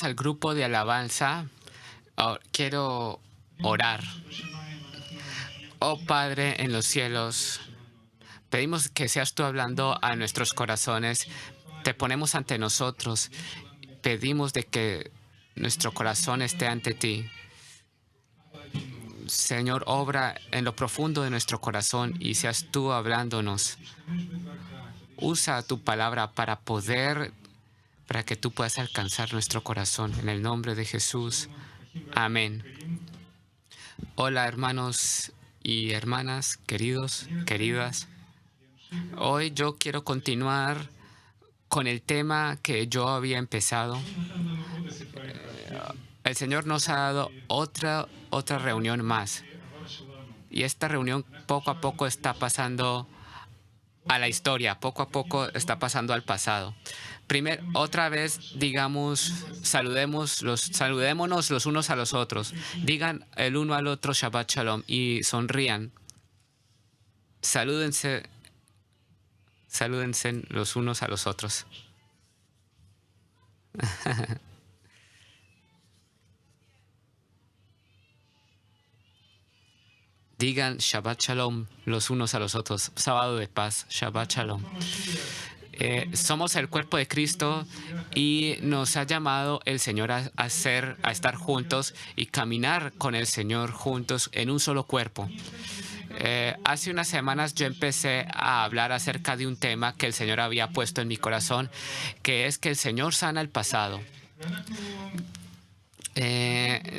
vamos al grupo de alabanza, quiero orar. Oh Padre en los cielos, pedimos que seas tú hablando a nuestros corazones. Te ponemos ante nosotros. Pedimos de que nuestro corazón esté ante ti. Señor, obra en lo profundo de nuestro corazón y seas tú hablándonos. Usa tu palabra para que tú puedas alcanzar nuestro corazón. En el nombre de Jesús. Amén. Hola, hermanos y hermanas, queridos, queridas. Hoy yo quiero continuar con el tema que yo había empezado. El Señor nos ha dado otra reunión más. Y esta reunión poco a poco está pasando a la historia, poco a poco está pasando al pasado. Otra vez, digamos, saludémonos los unos a los otros. Digan el uno al otro Shabbat Shalom y sonrían. Salúdense los unos a los otros. Digan Shabbat Shalom los unos a los otros. Sábado de paz, Shabbat Shalom. Somos el cuerpo de Cristo y nos ha llamado el Señor a estar juntos y caminar con el Señor juntos en un solo cuerpo. Hace unas semanas yo empecé a hablar acerca de un tema que el Señor había puesto en mi corazón, que es que el Señor sana el pasado.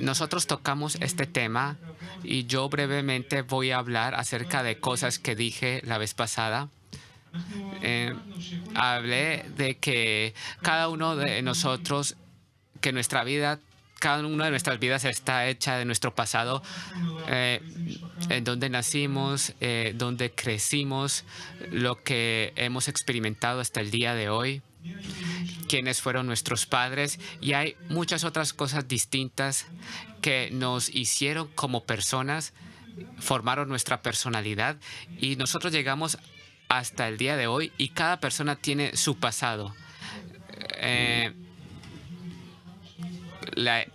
Nosotros tocamos este tema y yo brevemente voy a hablar acerca de cosas que dije la vez pasada. Hablé de que cada uno de nosotros, cada una de nuestras vidas está hecha de nuestro pasado, en donde nacimos, donde crecimos, lo que hemos experimentado hasta el día de hoy, quiénes fueron nuestros padres, y hay muchas otras cosas distintas que nos hicieron como personas, formaron nuestra personalidad y nosotros llegamos hasta el día de hoy y cada persona tiene su pasado. La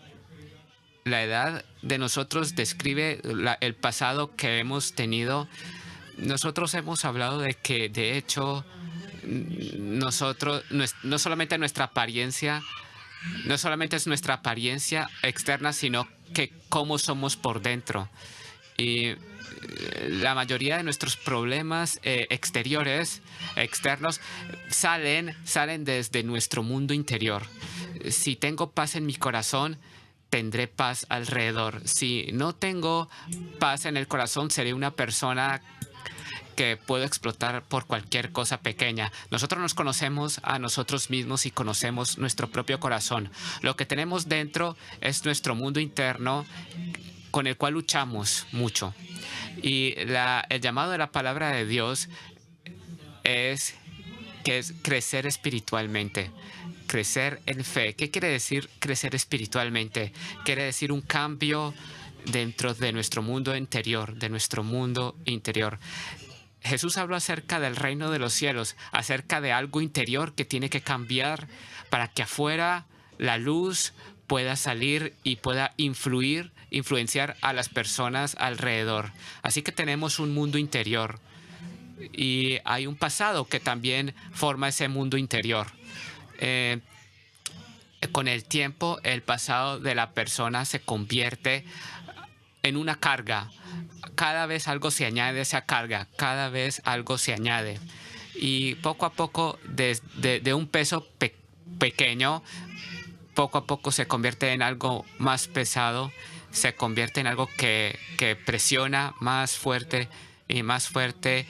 edad de nosotros describe el pasado que hemos tenido. Nosotros hemos hablado de que, de hecho, nosotros, no solamente nuestra apariencia, no solamente es nuestra apariencia externa, sino que cómo somos por dentro. Y la mayoría de nuestros problemas externos, salen desde nuestro mundo interior. Si tengo paz en mi corazón, tendré paz alrededor. Si no tengo paz en el corazón, seré una persona que puedo explotar por cualquier cosa pequeña. Nosotros nos conocemos a nosotros mismos y conocemos nuestro propio corazón. Lo que tenemos dentro es nuestro mundo interno con el cual luchamos mucho. Y el llamado de la palabra de Dios es crecer espiritualmente, crecer en fe. ¿Qué quiere decir crecer espiritualmente? Quiere decir un cambio dentro de nuestro mundo interior, Jesús habló acerca del reino de los cielos, acerca de algo interior que tiene que cambiar para que afuera la luz pueda salir y pueda influenciar a las personas alrededor. Así que tenemos un mundo interior y hay un pasado que también forma ese mundo interior. Con el tiempo, el pasado de la persona se convierte en una carga. Cada vez algo se añade a esa carga, cada vez algo se añade. Y poco a poco, de un peso pequeño, poco a poco se convierte en algo más pesado, se convierte en algo que presiona más fuerte y más fuerte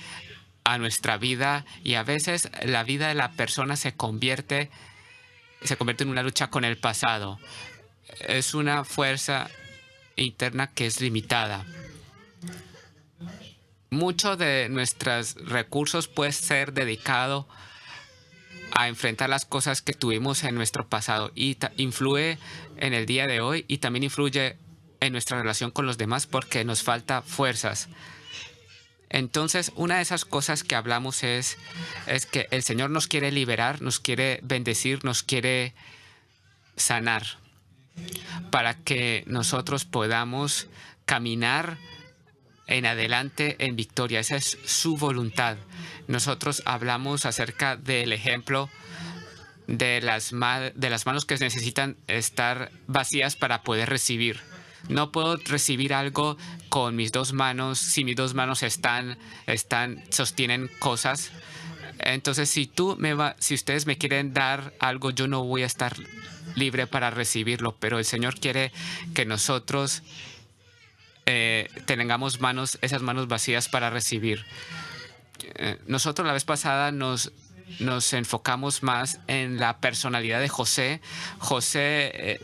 a nuestra vida. Y a veces la vida de la persona se convierte en una lucha con el pasado. Es una fuerza interna que es limitada. Mucho de nuestros recursos puede ser dedicado a enfrentar las cosas que tuvimos en nuestro pasado y influye en el día de hoy y también influye en nuestra relación con los demás porque nos falta fuerzas. Entonces, una de esas cosas que hablamos es que el Señor nos quiere liberar, nos quiere bendecir, nos quiere sanar. para que nosotros podamos caminar en adelante en victoria. Esa es su voluntad. Nosotros hablamos acerca del ejemplo de las manos que necesitan estar vacías para poder recibir. No puedo recibir algo con mis dos manos si mis dos manos sostienen cosas. Entonces, si ustedes me quieren dar algo, yo no voy a estar libre para recibirlo, pero el Señor quiere que nosotros tengamos esas manos vacías para recibir. Nosotros la vez pasada nos enfocamos más en la personalidad de José,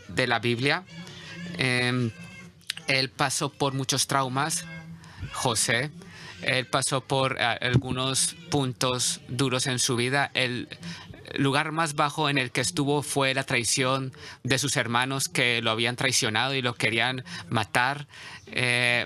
de la Biblia. Él pasó por muchos traumas, José. Él pasó por algunos puntos duros en su vida. El lugar más bajo en el que estuvo fue la traición de sus hermanos que lo habían traicionado y lo querían matar.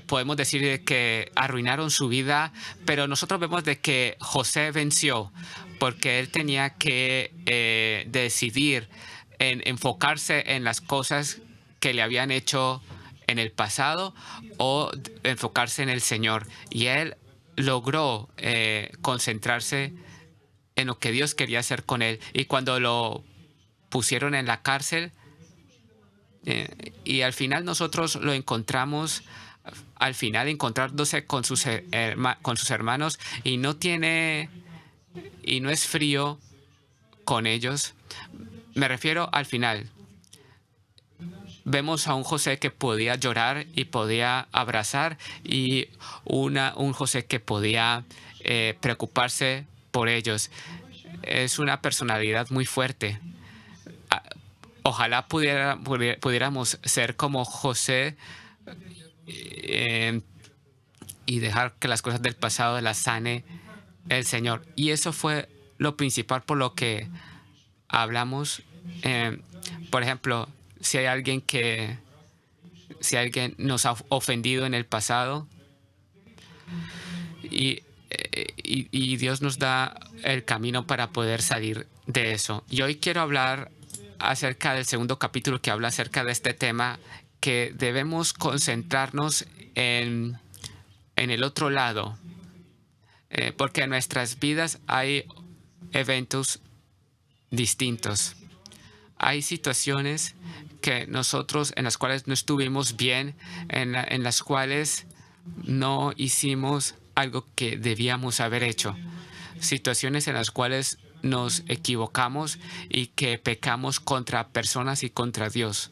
Podemos decir que arruinaron su vida, pero nosotros vemos de que José venció porque él tenía que decidir en enfocarse en las cosas que le habían hecho en el pasado o enfocarse en el Señor. Y él logró concentrarse en lo que Dios quería hacer con él. Y cuando lo pusieron en la cárcel, y al final nosotros lo encontramos, al final encontrándose con sus hermanos, y no es frío con ellos. Me refiero al final. Vemos a un José que podía llorar y podía abrazar, y un José que podía preocuparse por ellos. Es una personalidad muy fuerte. Ojalá pudiéramos ser como José y dejar que las cosas del pasado las sane el Señor. Y eso fue lo principal por lo que hablamos. Por ejemplo, si alguien nos ha ofendido en el pasado y Dios nos da el camino para poder salir de eso. Y hoy quiero hablar acerca del segundo capítulo que habla acerca de este tema, que debemos concentrarnos en el otro lado, porque en nuestras vidas hay eventos distintos. Hay situaciones en las cuales no estuvimos bien, en las cuales no hicimos algo que debíamos haber hecho. Situaciones en las cuales nos equivocamos y que pecamos contra personas y contra Dios.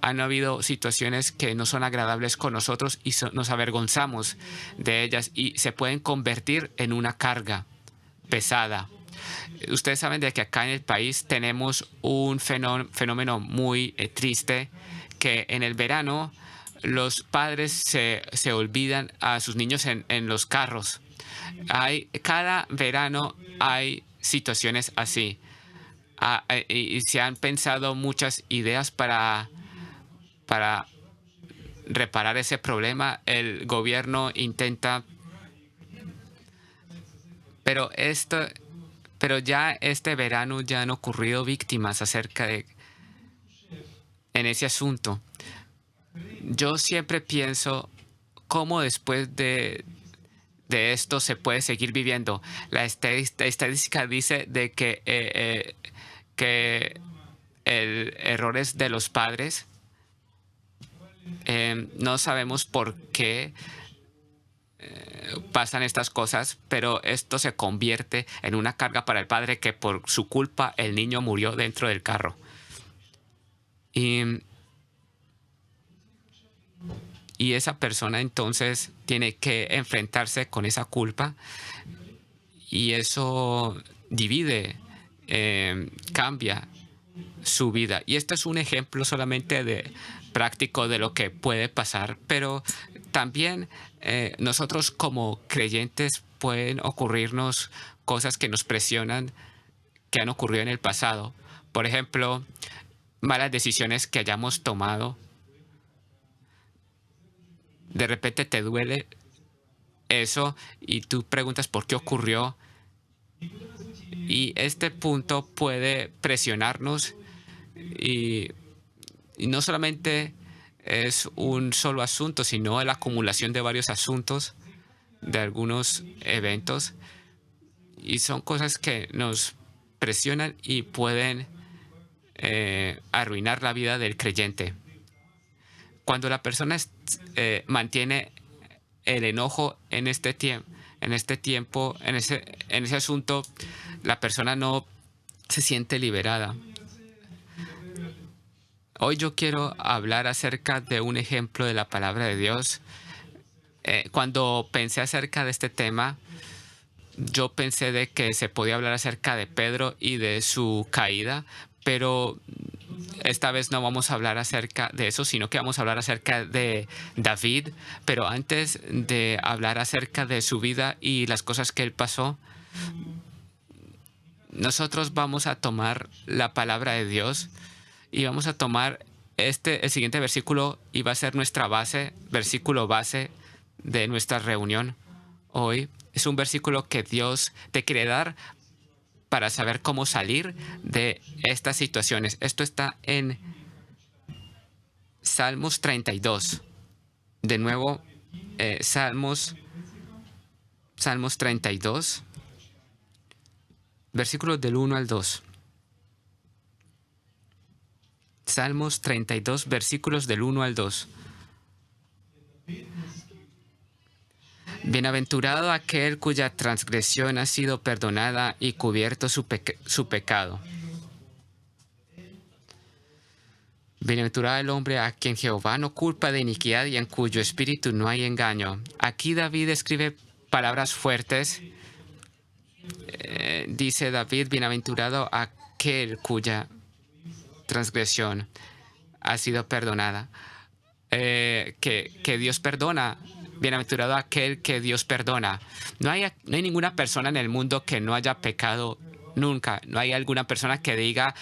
Han habido situaciones que no son agradables con nosotros y nos avergonzamos de ellas y se pueden convertir en una carga pesada. Ustedes saben de que acá en el país tenemos un fenómeno muy triste, que en el verano los padres se olvidan a sus niños en los carros. Cada verano hay situaciones así. Y se han pensado muchas ideas para reparar ese problema. El gobierno intenta, pero ya este verano ya han ocurrido víctimas en ese asunto. Yo siempre pienso cómo después de esto se puede seguir viviendo. La estadística dice de que el error es de los padres. No sabemos por qué pasan estas cosas, pero esto se convierte en una carga para el padre, que por su culpa el niño murió dentro del carro. Y esa persona entonces tiene que enfrentarse con esa culpa, y eso divide, cambia su vida. Y este es un ejemplo solamente práctico de lo que puede pasar, pero también nosotros como creyentes pueden ocurrirnos cosas que nos presionan, que han ocurrido en el pasado. Por ejemplo, malas decisiones que hayamos tomado. De repente te duele eso y tú preguntas por qué ocurrió. Y este punto puede presionarnos y y no solamente es un solo asunto, sino la acumulación de varios asuntos, de algunos eventos, y son cosas que nos presionan y pueden arruinar la vida del creyente. Cuando la persona mantiene el enojo en este tiempo, en ese asunto, la persona no se siente liberada. Hoy yo quiero hablar acerca de un ejemplo de la palabra de Dios. Cuando pensé acerca de este tema, yo pensé de que se podía hablar acerca de Pedro y de su caída, pero esta vez no vamos a hablar acerca de eso, sino que vamos a hablar acerca de David. Pero antes de hablar acerca de su vida y las cosas que él pasó, nosotros vamos a tomar la palabra de Dios y vamos a tomar el siguiente versículo, y va a ser nuestra base, versículo base de nuestra reunión hoy. Es un versículo que Dios te quiere dar para saber cómo salir de estas situaciones. Esto está en Salmos 32. De nuevo, Salmos 32, versículos del 1 al 2. Salmos 32, versículos del 1 al 2. Bienaventurado aquel cuya transgresión ha sido perdonada y cubierto su pecado. Bienaventurado el hombre a quien Jehová no culpa de iniquidad y en cuyo espíritu no hay engaño. Aquí David escribe palabras fuertes. Dice David, bienaventurado aquel cuya transgresión ha sido perdonada. Que Dios perdona. Bienaventurado aquel que Dios perdona. No hay ninguna persona en el mundo que no haya pecado nunca. No hay alguna persona que diga,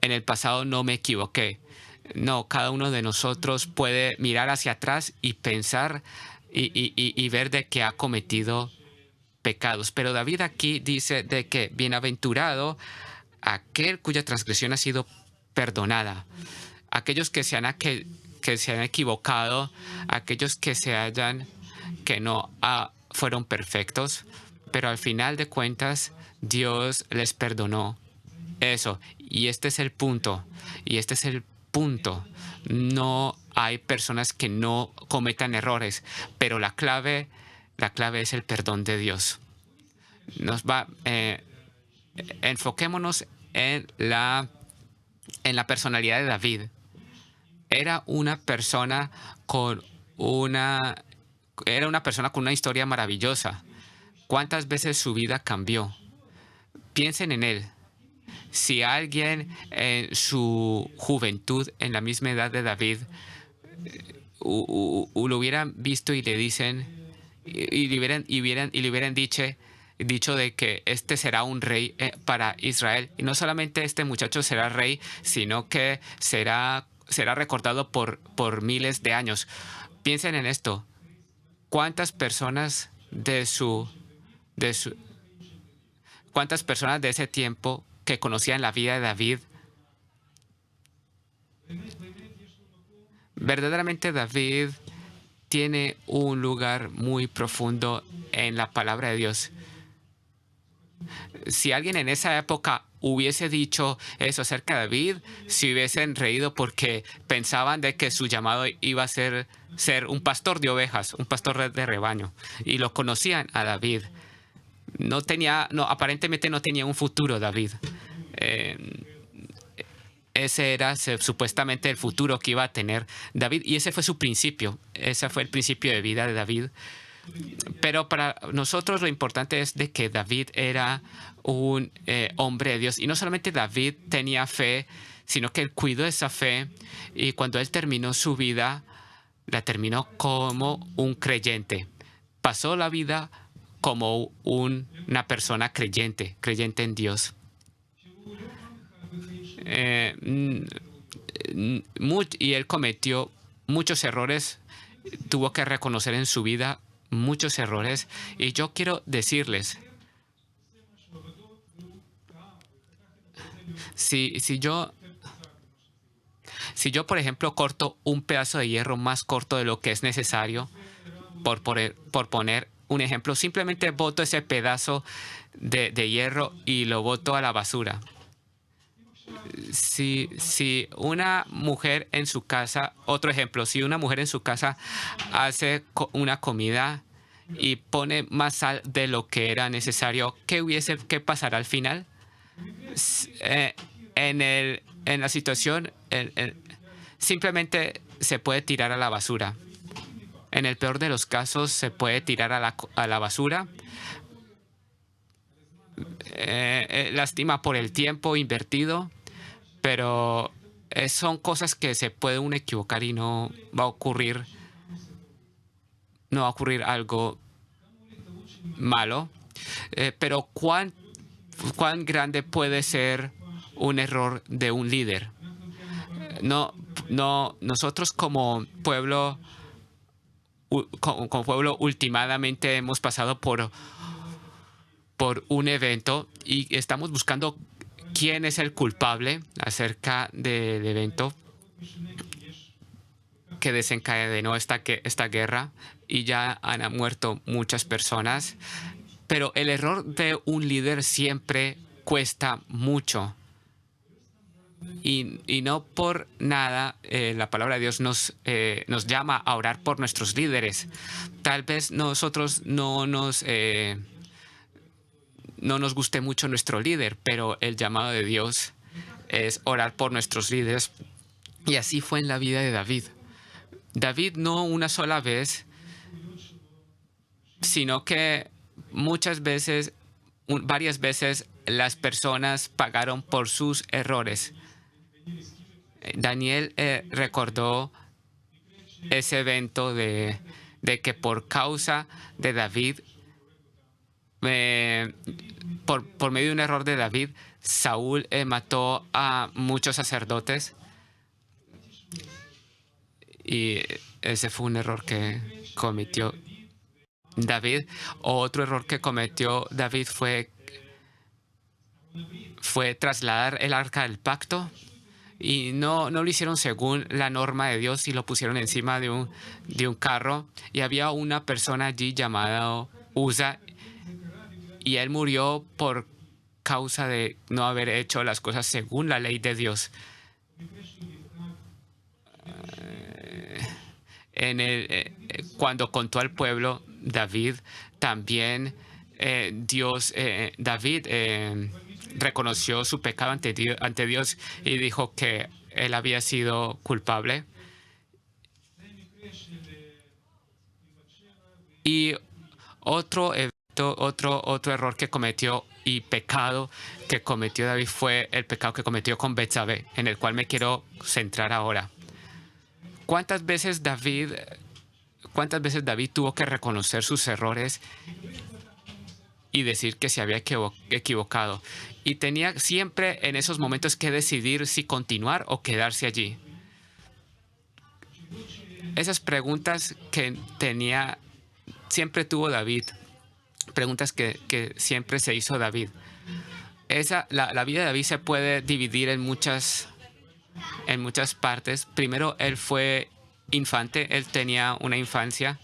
en el pasado no me equivoqué. No, cada uno de nosotros puede mirar hacia atrás y pensar y ver de que ha cometido pecados. Pero David aquí dice de que bienaventurado aquel cuya transgresión ha sido perdonada. Aquellos que se han equivocado, aquellos que no fueron perfectos, pero al final de cuentas Dios les perdonó eso. Y este es el punto. No hay personas que no cometan errores, pero la clave es el perdón de Dios. Enfoquémonos en la personalidad de David. Era una persona con una historia maravillosa. ¿Cuántas veces su vida cambió? Piensen en él. Si alguien en su juventud, en la misma edad de David, lo hubieran visto y le dicen, y le hubieran dicho de que este será un rey para Israel. Y no solamente este muchacho será rey, sino que será recordado por miles de años. Piensen en esto. ¿Cuántas personas cuántas personas de ese tiempo que conocían la vida de David? Verdaderamente David tiene un lugar muy profundo en la palabra de Dios. Si alguien en esa época hubiese dicho eso acerca de David, se hubiesen reído porque pensaban de que su llamado iba a ser un pastor de ovejas, un pastor de rebaño. Y lo conocían a David. Aparentemente no tenía un futuro David. Ese era supuestamente el futuro que iba a tener David, y ese fue su principio. Ese fue el principio de vida de David. Pero para nosotros lo importante es de que David era un hombre de Dios. Y no solamente David tenía fe, sino que él cuidó esa fe, y cuando él terminó su vida, la terminó como un creyente. Pasó la vida como una persona creyente en Dios. Y él cometió muchos errores, tuvo que reconocer en su vida muchos errores, y yo quiero decirles, si Si yo, por ejemplo, corto un pedazo de hierro más corto de lo que es necesario, por poner un ejemplo, simplemente boto ese pedazo de hierro y lo boto a la basura. Si una mujer en su casa, otro ejemplo, si una mujer en su casa hace una comida y pone más sal de lo que era necesario, ¿qué pasará al final? En la situación, simplemente se puede tirar a la basura. En el peor de los casos, se puede tirar a la basura. Lástima por el tiempo invertido, pero son cosas que se puede uno equivocar y no va a ocurrir algo malo. Pero ¿cuán grande puede ser un error de un líder? Nosotros como pueblo últimamente hemos pasado por un evento y estamos buscando quién es el culpable acerca del evento que desencadenó esta guerra, y ya han muerto muchas personas. Pero el error de un líder siempre cuesta mucho. Y no por nada la palabra de Dios nos llama a orar por nuestros líderes. Tal vez nosotros no nos guste mucho nuestro líder, pero el llamado de Dios es orar por nuestros líderes. Y así fue en la vida de David. David no una sola vez, sino que varias veces las personas pagaron por sus errores. Daniel recordó ese evento de que por causa de David, por medio de un error de David, Saúl mató a muchos sacerdotes. Y ese fue un error que cometió David. Otro error que cometió David fue trasladar el arca del pacto. Y no lo hicieron según la norma de Dios y lo pusieron encima de un carro. Y había una persona allí llamada Uza, y él murió por causa de no haber hecho las cosas según la ley de Dios. Cuando contó al pueblo, David también, David reconoció su pecado ante Dios y dijo que él había sido culpable. Y otro error que cometió y pecado que cometió David fue el pecado que cometió con Betsabé, en el cual me quiero centrar ahora. ¿Cuántas veces David tuvo que reconocer sus errores y decir que se había equivocado? Y tenía siempre en esos momentos que decidir si continuar o quedarse allí. Esas preguntas que siempre tuvo David, preguntas que siempre se hizo David. La vida de David se puede dividir en muchas partes. Primero, él fue infante, él tenía una infancia.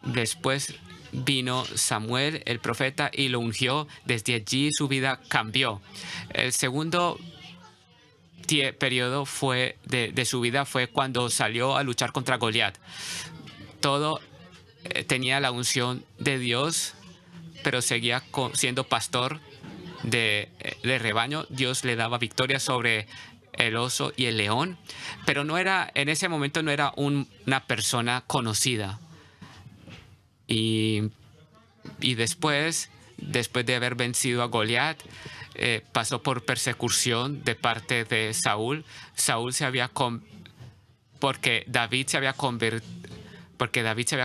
Después vino Samuel, el profeta, y lo ungió. Desde allí su vida cambió. El segundo periodo de su vida fue cuando salió a luchar contra Goliat. Tenía la unción de Dios, pero seguía siendo pastor de rebaño. Dios le daba victoria sobre el oso y el león, pero en ese momento no era una persona conocida. Y después de haber vencido a Goliat, pasó por persecución de parte de Saúl. Porque David se había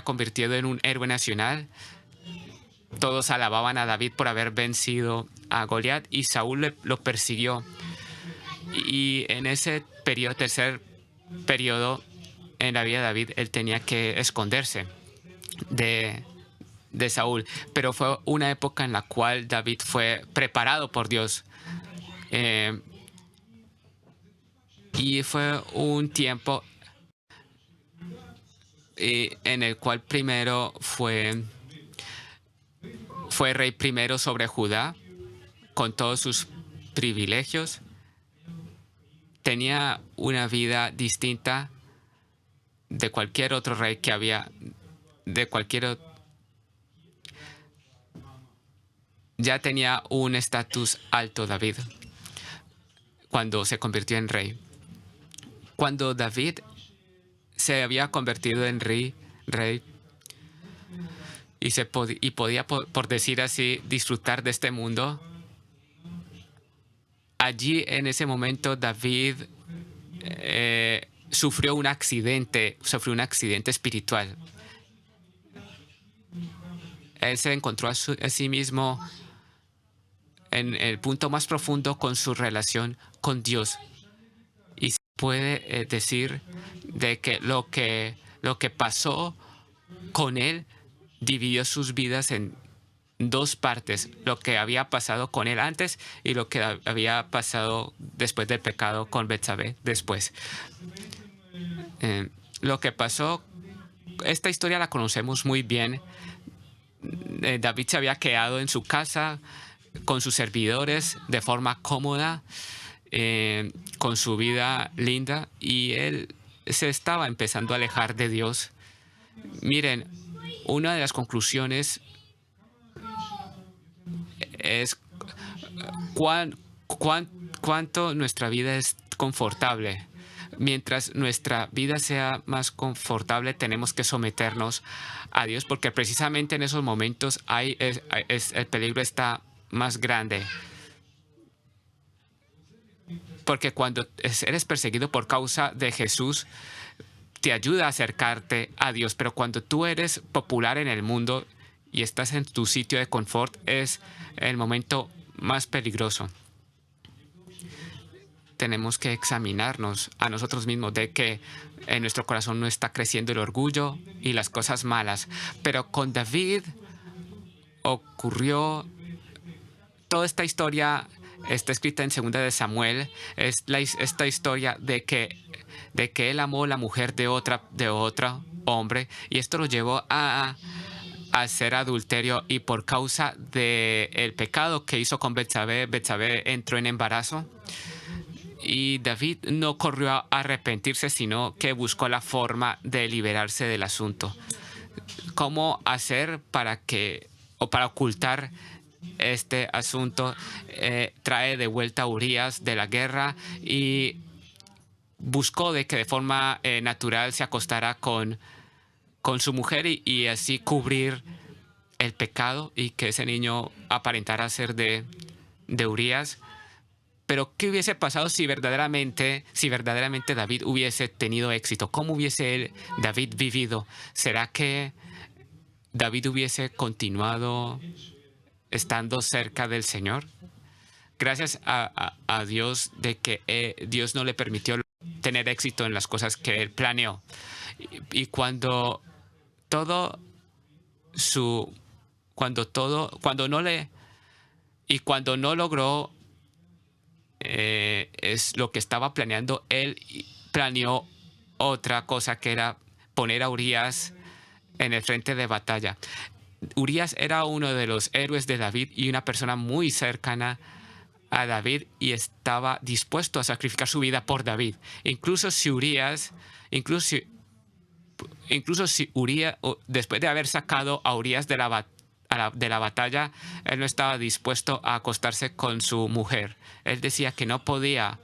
convertido en un héroe nacional. Todos alababan a David por haber vencido a Goliat, y Saúl lo persiguió. Y en ese tercer periodo en la vida de David, él tenía que esconderse de Saúl. Pero fue una época en la cual David fue preparado por Dios. Y fue un tiempo en el cual primero fue rey primero sobre Judá, con todos sus privilegios. Tenía una vida distinta de cualquier otro rey que había, de cualquier ya tenía un estatus alto David cuando se convirtió en rey. Cuando David se había convertido en rey y podía, por decir así, disfrutar de este mundo, allí en ese momento David sufrió un accidente espiritual. Él se encontró a sí mismo en el punto más profundo con su relación con Dios. Y se puede decir de que lo que pasó con él dividió sus vidas en dos partes: lo que había pasado con él antes y lo que había pasado después del pecado con Betsabé después. Lo que pasó, esta historia la conocemos muy bien. David se había quedado en su casa con sus servidores de forma cómoda, con su vida linda, y él se estaba empezando a alejar de Dios. Miren, una de las conclusiones es cuánto nuestra vida es confortable. Mientras nuestra vida sea más confortable, tenemos que someternos a Dios, porque precisamente en esos momentos el peligro está más grande. Porque cuando eres perseguido por causa de Jesús, te ayuda a acercarte a Dios. Pero cuando tú eres popular en el mundo y estás en tu sitio de confort, es el momento más peligroso. Tenemos que examinarnos a nosotros mismos de que en nuestro corazón no está creciendo el orgullo y las cosas malas. Pero con David ocurrió toda esta historia. Está escrita en 2 de Samuel. Es esta historia de que él amó la mujer de otro hombre, y esto lo llevó a hacer adulterio, y por causa del pecado que hizo con Betsabé, Betsabé entró en embarazo. Y David no corrió a arrepentirse, sino que buscó la forma de liberarse del asunto. ¿Cómo hacer para ocultar este asunto? Trae de vuelta a Urías de la guerra y buscó de que de forma natural se acostara con su mujer, y así cubrir el pecado y que ese niño aparentara ser de Urías. Pero ¿qué hubiese pasado si verdaderamente David hubiese tenido éxito? ¿Cómo hubiese David vivido? ¿Será que David hubiese continuado estando cerca del Señor? Gracias a Dios de que Dios no le permitió tener éxito en las cosas que él planeó. Y cuando no logró es lo que estaba planeando, él planeó otra cosa, que era poner a Urías en el frente de batalla. Urías era uno de los héroes de David y una persona muy cercana a David, y estaba dispuesto a sacrificar su vida por David. Incluso si Urías, después de haber sacado a Urías de la batalla, él no estaba dispuesto a acostarse con su mujer. Él decía que no podía,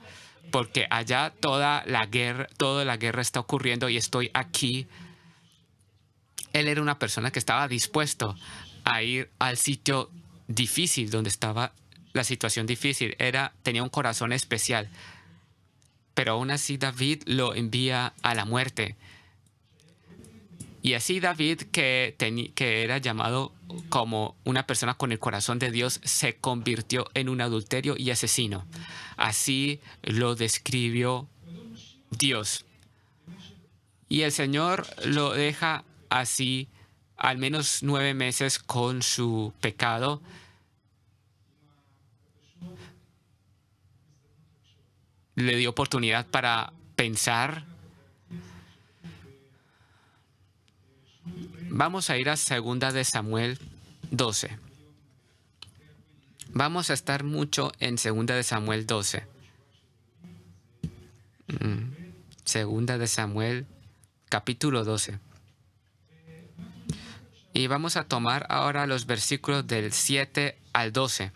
porque allá toda la guerra está ocurriendo y estoy aquí. Él era una persona que estaba dispuesto a ir al sitio difícil, donde estaba la situación difícil. Tenía un corazón especial. Pero aún así David lo envía a la muerte. Y así David, que era llamado como una persona con el corazón de Dios, se convirtió en un adúltero y asesino. Así lo describió Dios. Y el Señor lo deja así al menos 9 meses con su pecado. le dio oportunidad para pensar. Vamos a ir a 2 de Samuel 12. Vamos a estar mucho en 2 de Samuel 12. 2 de Samuel, capítulo 12. Y vamos a tomar ahora los versículos del 7 al 12.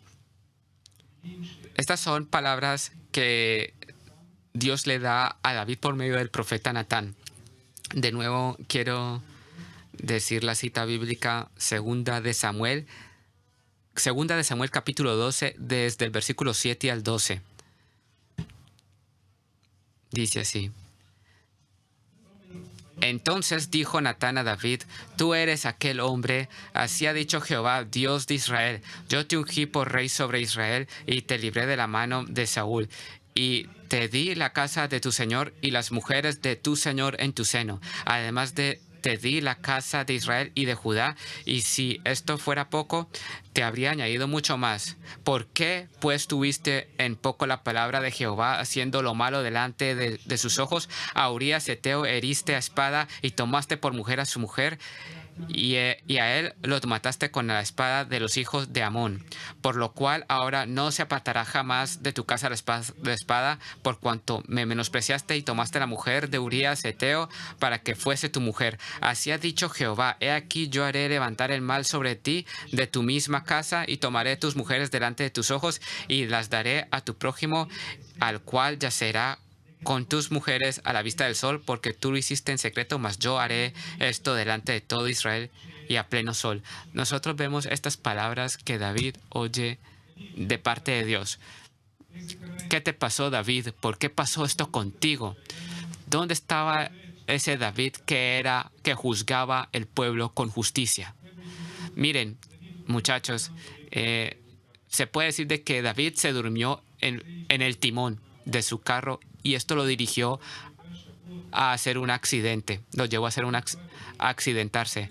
Estas son palabras que Dios le da a David por medio del profeta Natán. De nuevo, quiero decir la cita bíblica, 2 de Samuel capítulo 12, desde el versículo 7 al 12. Dice así: Entonces dijo Natán a David: Tú eres aquel hombre, así ha dicho Jehová, Dios de Israel. Yo te ungí por rey sobre Israel y te libré de la mano de Saúl. Y te di la casa de tu señor y las mujeres de tu señor en tu seno. Además te di la casa de Israel y de Judá, y si esto fuera poco, te habría añadido mucho más. ¿Por qué, pues, tuviste en poco la palabra de Jehová, haciendo lo malo delante de sus ojos? A Urías Heteo heriste a espada y tomaste por mujer a su mujer, y a él lo mataste con la espada de los hijos de Amón. Por lo cual ahora no se apartará jamás de tu casa la espada, por cuanto me menospreciaste y tomaste la mujer de Urías Heteo para que fuese tu mujer. Así ha dicho Jehová: He aquí yo haré levantar el mal sobre ti de tu misma casa, y tomaré tus mujeres delante de tus ojos, y las daré a tu prójimo, al cual yacerá con tus mujeres a la vista del sol, porque tú lo hiciste en secreto, mas yo haré esto delante de todo Israel y a pleno sol. Nosotros vemos estas palabras que David oye de parte de Dios. ¿Qué te pasó, David? ¿Por qué pasó esto contigo? ¿Dónde estaba ese David que juzgaba el pueblo con justicia? Miren, muchachos, se puede decir de que David se durmió en el timón de su carro, y esto lo dirigió a hacer un accidente, lo llevó a hacer accidentarse.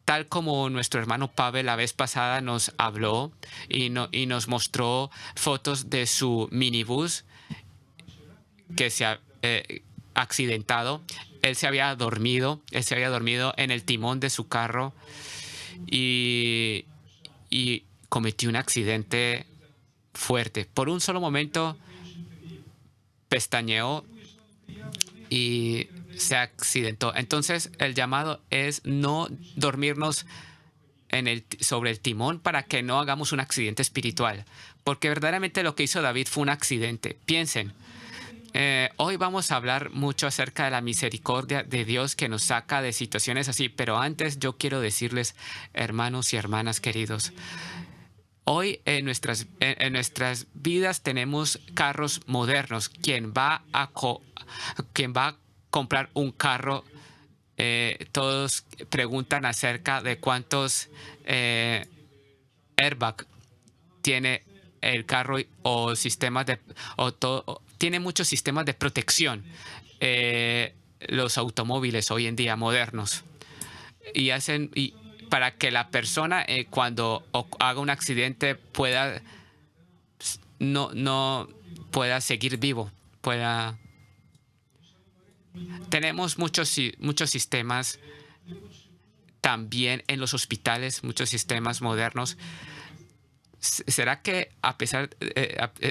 Tal como nuestro hermano Pavel la vez pasada nos habló y nos mostró fotos de su minibús que se ha accidentado. Él se había dormido en el timón de su carro y cometió un accidente fuerte. Por un solo momento pestañeó y se accidentó. Entonces el llamado es no dormirnos sobre el timón para que no hagamos un accidente espiritual, porque verdaderamente lo que hizo David fue un accidente. Piensen, hoy vamos a hablar mucho acerca de la misericordia de Dios que nos saca de situaciones así, pero antes yo quiero decirles, hermanos y hermanas queridos, hoy en nuestras vidas tenemos carros modernos. Quien va a comprar un carro, todos preguntan acerca de cuántos airbag tiene el carro o sistemas tiene muchos sistemas de protección, los automóviles hoy en día modernos, y para que la persona cuando haga un accidente pueda pueda seguir vivo, Tenemos muchos sistemas también en los hospitales, muchos sistemas modernos. ¿Será que a pesar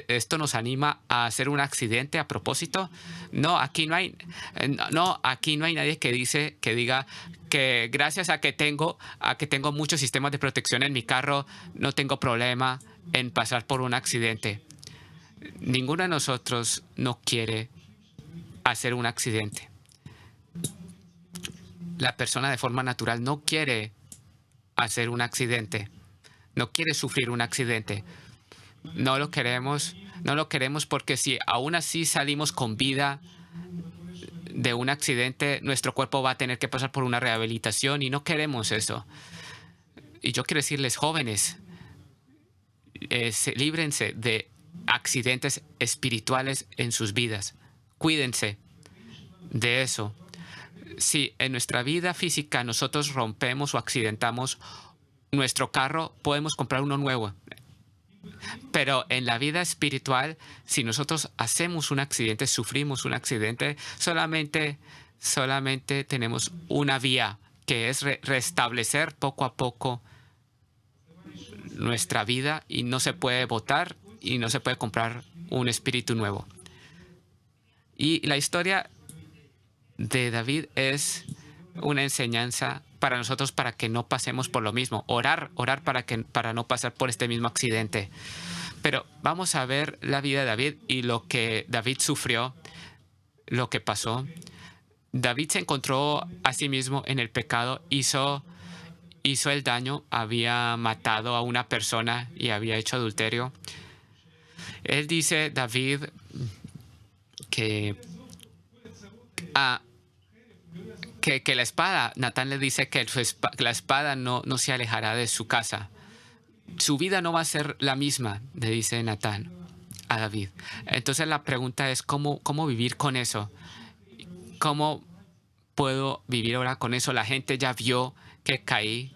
esto nos anima a hacer un accidente a propósito? No, aquí no hay nadie que diga que gracias a que tengo muchos sistemas de protección en mi carro, no tengo problema en pasar por un accidente. Ninguno de nosotros no quiere hacer un accidente. La persona de forma natural no quiere hacer un accidente. No quiere sufrir un accidente. No lo queremos porque si aún así salimos con vida de un accidente, nuestro cuerpo va a tener que pasar por una rehabilitación y no queremos eso. Y yo quiero decirles, jóvenes, líbrense de accidentes espirituales en sus vidas. Cuídense de eso. Si en nuestra vida física nosotros rompemos o accidentamos nuestro carro, podemos comprar uno nuevo. Pero en la vida espiritual, si nosotros hacemos un accidente, sufrimos un accidente, solamente tenemos una vía, que es restablecer poco a poco nuestra vida, y no se puede votar y no se puede comprar un espíritu nuevo. Y la historia de David es una enseñanza para nosotros, para que no pasemos por lo mismo. Orar para no pasar por este mismo accidente. Pero vamos a ver la vida de David y lo que David sufrió, lo que pasó. David se encontró a sí mismo en el pecado, hizo el daño, había matado a una persona y había hecho adulterio. Él dice, David, que, ah, que la espada, Natán le dice que la espada no se alejará de su casa. Su vida no va a ser la misma, le dice Natán a David. Entonces la pregunta es, ¿cómo vivir con eso? ¿Cómo puedo vivir ahora con eso? La gente ya vio que caí.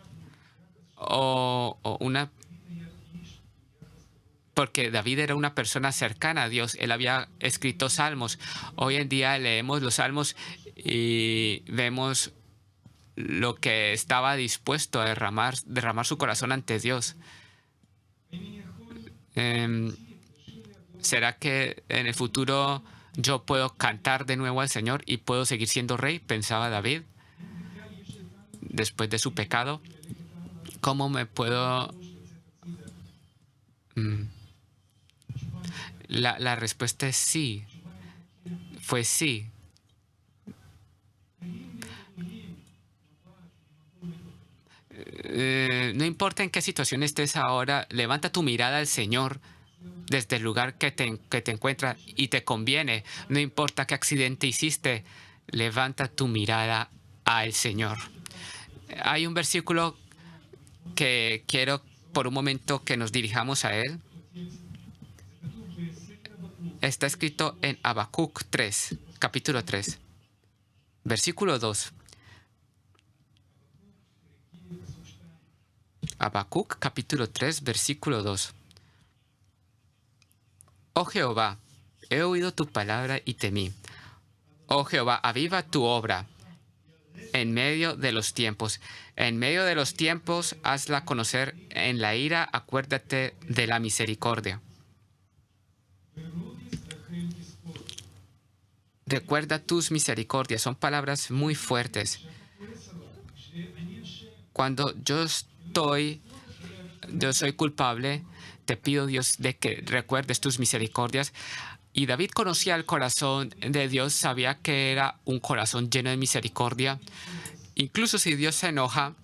Porque David era una persona cercana a Dios. Él había escrito salmos. Hoy en día leemos los salmos y vemos lo que estaba dispuesto a derramar su corazón ante Dios. ¿Será que en el futuro yo puedo cantar de nuevo al Señor y puedo seguir siendo rey? Pensaba David después de su pecado. ¿Cómo me puedo...? La respuesta es sí. Fue sí. No importa en qué situación estés ahora, levanta tu mirada al Señor desde el lugar que te encuentras y te conviene. No importa qué accidente hiciste, levanta tu mirada al Señor. Hay un versículo que quiero por un momento que nos dirijamos a él. Está escrito en Habacuc 3, capítulo 3, versículo 2. Habacuc, capítulo 3, versículo 2. Oh Jehová, he oído tu palabra y temí. Oh Jehová, aviva tu obra en medio de los tiempos. En medio de los tiempos, hazla conocer. En la ira, acuérdate de la misericordia. Recuerda tus misericordias. Son palabras muy fuertes. Cuando yo soy culpable, te pido, Dios, de que recuerdes tus misericordias. Y David conocía el corazón de Dios, sabía que era un corazón lleno de misericordia. Incluso si Dios se enoja,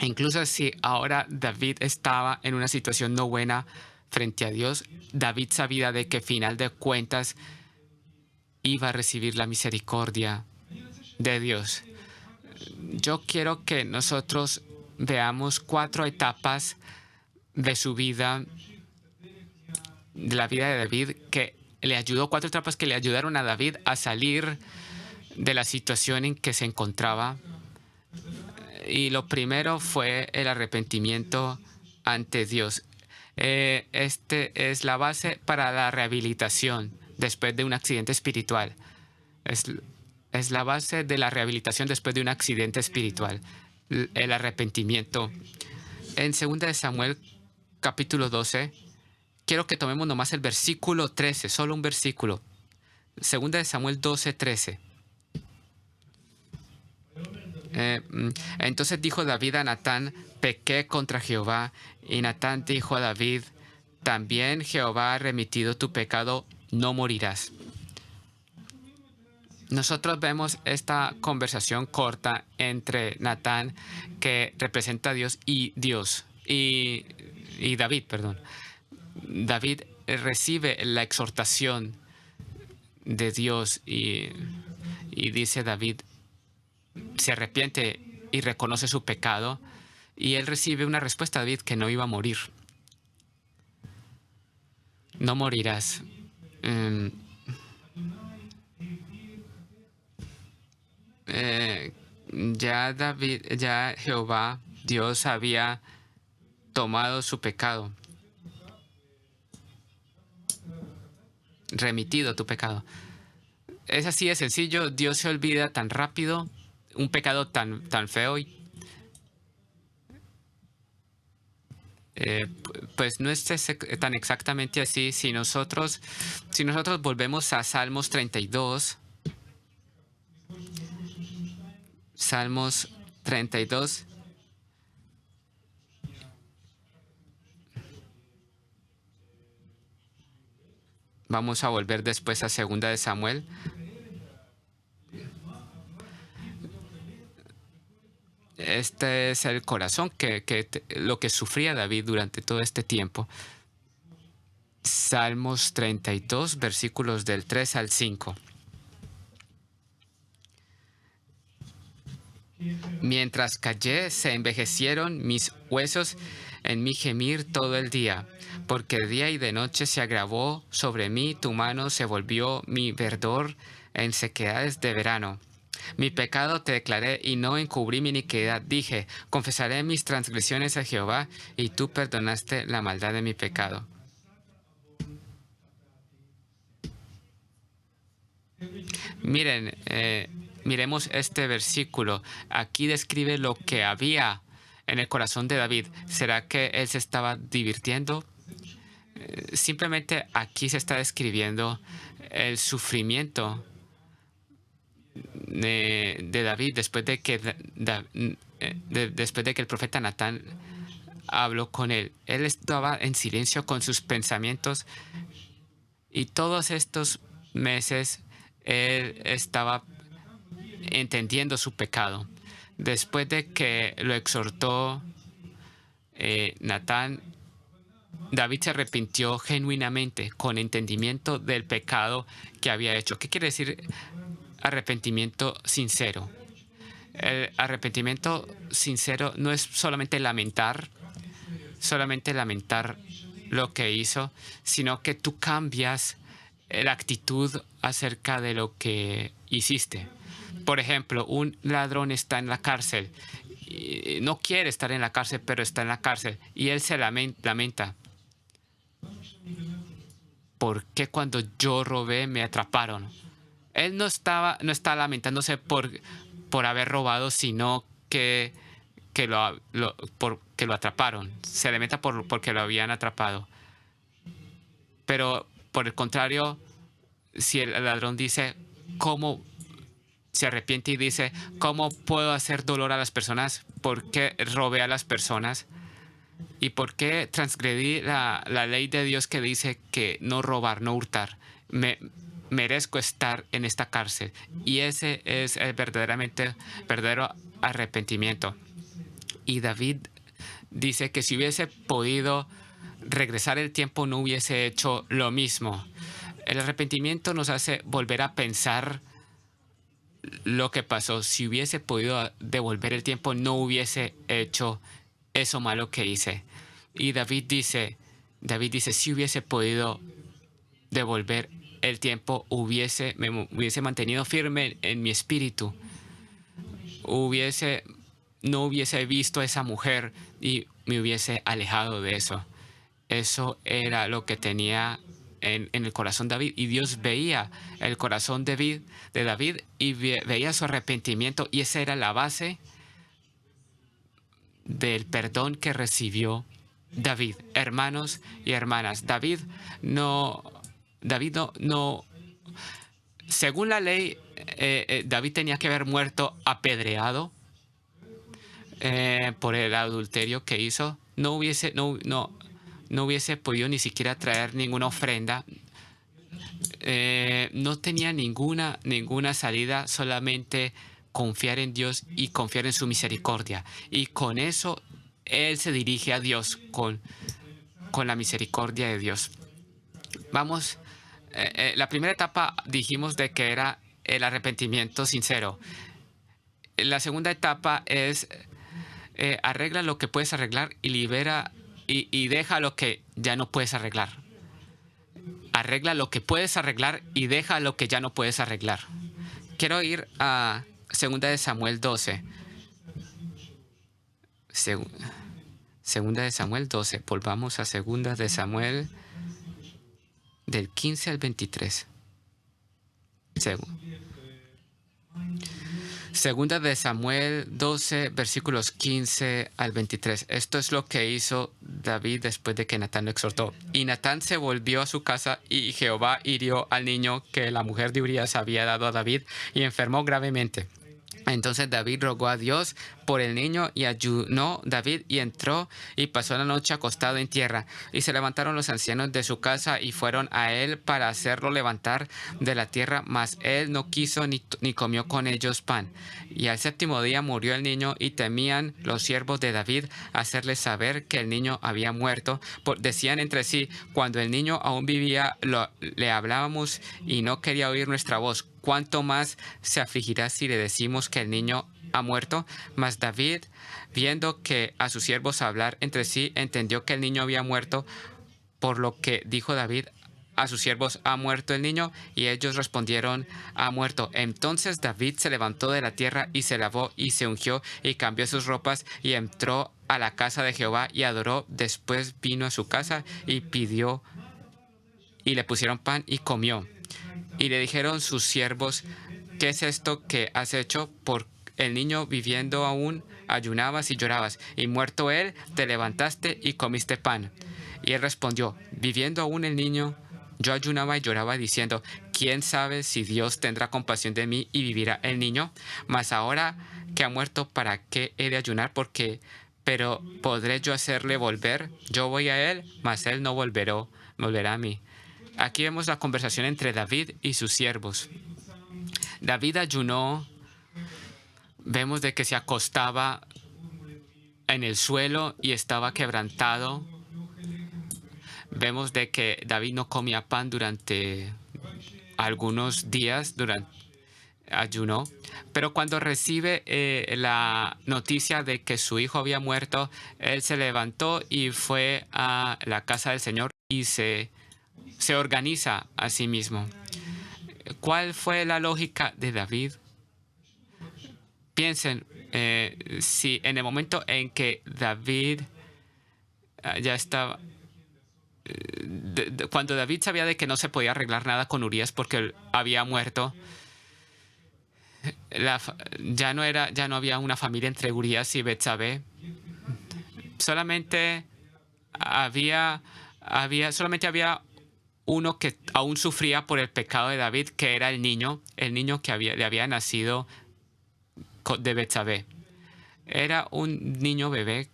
incluso si ahora David estaba en una situación no buena frente a Dios, David sabía de que, final de cuentas, iba a recibir la misericordia de Dios. Yo quiero que nosotros veamos 4 etapas de su vida, de la vida de David, que le ayudó, 4 etapas que le ayudaron a David a salir de la situación en que se encontraba. Y lo primero fue el arrepentimiento ante Dios. Este es la base para la rehabilitación después de un accidente espiritual. Es la base de la rehabilitación después de un accidente espiritual, el arrepentimiento. En 2 de Samuel, capítulo 12, quiero que tomemos nomás el versículo 13, solo un versículo. 2 de Samuel 12, 13. Entonces dijo David a Natán, pequé contra Jehová. Y Natán dijo a David, también Jehová ha remitido tu pecado, no morirás. Nosotros vemos esta conversación corta entre Natán, que representa a Dios, y David, perdón. David recibe la exhortación de Dios y dice David, se arrepiente y reconoce su pecado, y él recibe una respuesta de David que no iba a morir. No morirás. Ya Jehová, Dios, había tomado su pecado. remitido tu pecado. Es así de sencillo. Dios se olvida tan rápido un pecado tan feo. Pues no es tan exactamente así. Si nosotros volvemos a Salmos 32, Salmos 32, vamos a volver después a Segunda de Samuel. Este es el corazón lo que sufría David durante todo este tiempo. Salmos 32, versículos del 3 al 5. Mientras callé, se envejecieron mis huesos en mi gemir todo el día, porque de día y de noche se agravó sobre mí, tu mano se volvió mi verdor en sequedades de verano. Mi pecado te declaré y no encubrí mi iniquidad. Dije, confesaré mis transgresiones a Jehová, y tú perdonaste la maldad de mi pecado. Miren, miremos este versículo. Aquí describe lo que había en el corazón de David. ¿Será que él se estaba divirtiendo? Simplemente aquí se está describiendo el sufrimiento de David después de que, después de que el profeta Natán habló con él. Él estaba en silencio con sus pensamientos y todos estos meses él estaba entendiendo su pecado. Después de que lo exhortó Natán, David se arrepintió genuinamente, con entendimiento del pecado que había hecho. ¿Qué quiere decir arrepentimiento sincero? El arrepentimiento sincero no es solamente lamentar lo que hizo, sino que tú cambias la actitud acerca de lo que hiciste. Por ejemplo, un ladrón está en la cárcel. Y no quiere estar en la cárcel, pero está en la cárcel. Y él se lamenta. ¿Por qué cuando yo robé me atraparon? Él no está lamentándose por haber robado, sino que lo atraparon. Se lamenta porque lo habían atrapado. Pero por el contrario, si el ladrón dice, ¿cómo se arrepiente y dice, ¿cómo puedo hacer dolor a las personas? ¿Por qué robé a las personas? ¿Y por qué transgredí la ley de Dios que dice que no robar, no hurtar? Merezco estar en esta cárcel. Y ese es el verdadero arrepentimiento. Y David dice que si hubiese podido regresar el tiempo, no hubiese hecho lo mismo. El arrepentimiento nos hace volver a pensar lo que pasó. Si hubiese podido devolver el tiempo, no hubiese hecho eso malo que hice. Y David dice, si hubiese podido devolver el tiempo, me hubiese mantenido firme en mi espíritu. No hubiese visto a esa mujer y me hubiese alejado de eso. Eso era lo que tenía en el corazón de David. Y Dios veía el corazón de David y veía su arrepentimiento. Y esa era la base del perdón que recibió David. Hermanos y hermanas, David no, según la ley, David tenía que haber muerto apedreado por el adulterio que hizo. No hubiese podido ni siquiera traer ninguna ofrenda. No tenía ninguna salida, solamente confiar en Dios y confiar en su misericordia. Y con eso él se dirige a Dios con la misericordia de Dios. Vamos, la primera etapa dijimos de que era el arrepentimiento sincero. La segunda etapa es arregla lo que puedes arreglar y libera y deja lo que ya no puedes arreglar. Arregla lo que puedes arreglar y deja lo que ya no puedes arreglar. Quiero ir a 2 de Samuel 12. Segunda de Samuel 12. Volvamos a 2 de Samuel del 15 al 23. Segunda de Samuel 12, versículos 15 al 23. Esto es lo que hizo David después de que Natán lo exhortó. Y Natán se volvió a su casa y Jehová hirió al niño que la mujer de Urías había dado a David y enfermó gravemente. Entonces David rogó a Dios por el niño y ayunó David y entró y pasó la noche acostado en tierra. Y se levantaron los ancianos de su casa y fueron a él para hacerlo levantar de la tierra, mas él no quiso ni comió con ellos pan. Y al séptimo día murió el niño y temían los siervos de David hacerle saber que el niño había muerto. Decían entre sí, cuando el niño aún vivía, le hablábamos y no quería oír nuestra voz. ¿Cuánto más se afligirá si le decimos que el niño ha muerto? Mas David, viendo que a sus siervos hablar entre sí, entendió que el niño había muerto, por lo que dijo David a sus siervos, ¿ha muerto el niño? Y ellos respondieron, ha muerto. Entonces David se levantó de la tierra y se lavó y se ungió y cambió sus ropas y entró a la casa de Jehová y adoró. Después vino a su casa y pidió y le pusieron pan y comió. Y le dijeron sus siervos, ¿qué es esto que has hecho? Por el niño viviendo aún, ayunabas y llorabas, y muerto él, te levantaste y comiste pan. Y él respondió, viviendo aún el niño, yo ayunaba y lloraba diciendo, ¿quién sabe si Dios tendrá compasión de mí y vivirá el niño? Mas ahora que ha muerto, ¿para qué he de ayunar? Pero ¿podré yo hacerle volver? Yo voy a él, mas él no volverá a mí. Aquí vemos la conversación entre David y sus siervos. David ayunó, vemos de que se acostaba en el suelo y estaba quebrantado. Vemos de que David no comía pan durante algunos días, ayunó. Pero cuando recibe la noticia de que su hijo había muerto, él se levantó y fue a la casa del Señor y se organiza a sí mismo. ¿Cuál fue la lógica de David? Piensen, si en el momento en que David ya estaba, cuando David sabía de que no se podía arreglar nada con Urías porque él había muerto, ya no había una familia entre Urías y Betsabé. Solamente había uno que aún sufría por el pecado de David, que era el niño que le había nacido de Betsabé. Era un niño bebé,